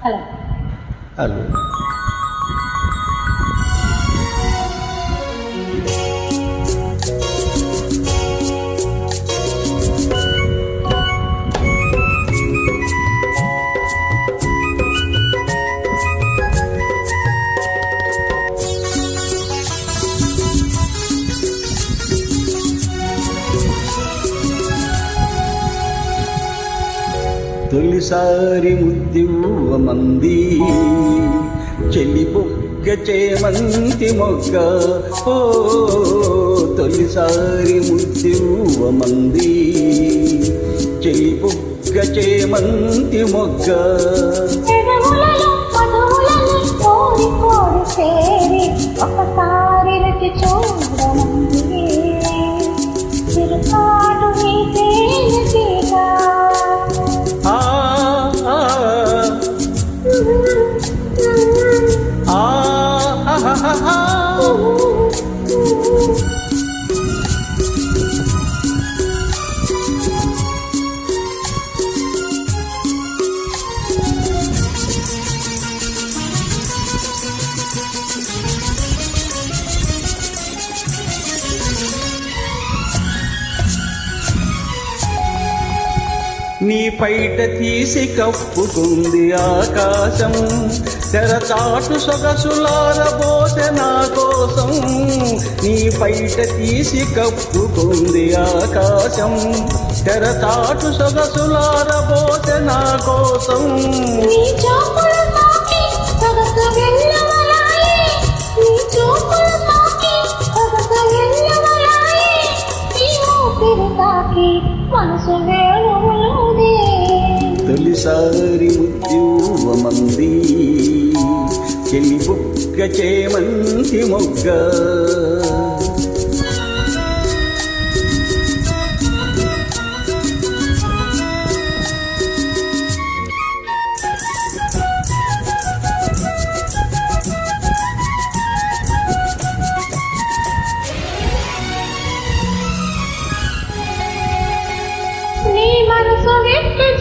Hello hello. తొలిసారి ముద్దివ్వమంది చెల్లి బుగ్గ చేమంతి మొగ్గ. ఓ తొలిసారి ముద్దివ్వమంది చెల్లి బుగ్గ చేమంతి మొగ్గ. ఒకసారి రుచి చూడమంది చిరుకాటు నీకేగా. నీ పైట తీసి కప్పుకుంది ఆకాశం, తెరచాటు సొగసులారబోసె నా కోసం. నీ పైట తీసి కప్పుకుంది ఆకాశం, తెరచాటు సొగసులారబోసె నా కోసం. తొలిసారి ముద్దివ్వమంది చెల్లి బుగ్గ చేమంతి మొగ్గ.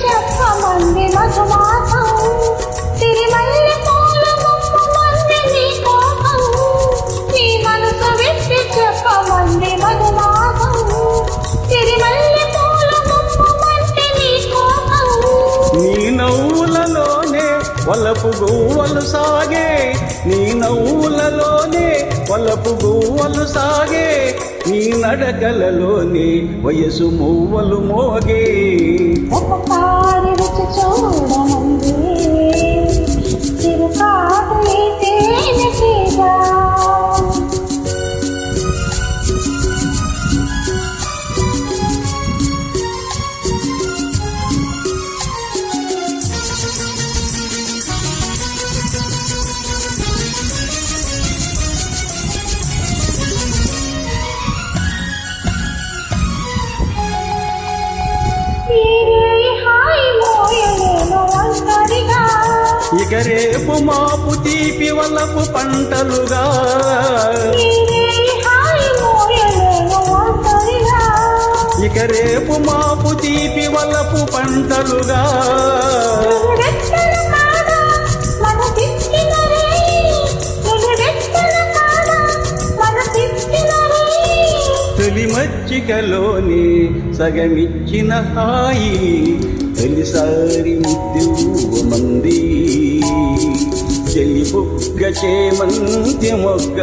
చెప్పమంది మధుమాసం తిరిమల్లి పూల ముప్పమంది నీ కోసం. నీ మనసు విప్పి చెప్పమంది మధుమాసం తిరిమల్లి పూల ముప్పమంది నీ కోసం. నీ నవ్వులలోనే వలపు గువ్వలు సాగే, నీ నవ్వులలోనే వలపు గువ్వలు సాగే, నీ నడకలలోనే వయసు మువ్వలు మోగే. ఒకసారి రుచి చూడమంది చిరుకాటు నీకేగా. ఇక రేపు మాపు తీపి వలపు పంటలుగా, ఇక రేపు మాపు తీపి వలపు పంటలుగా. తొలి మచ్చికలోని సగమిచ్చిన హాయి తొలిసారి ముద్దివ్వమంది చెల్లి బుగ్గ చేమంతి మొగ్గ.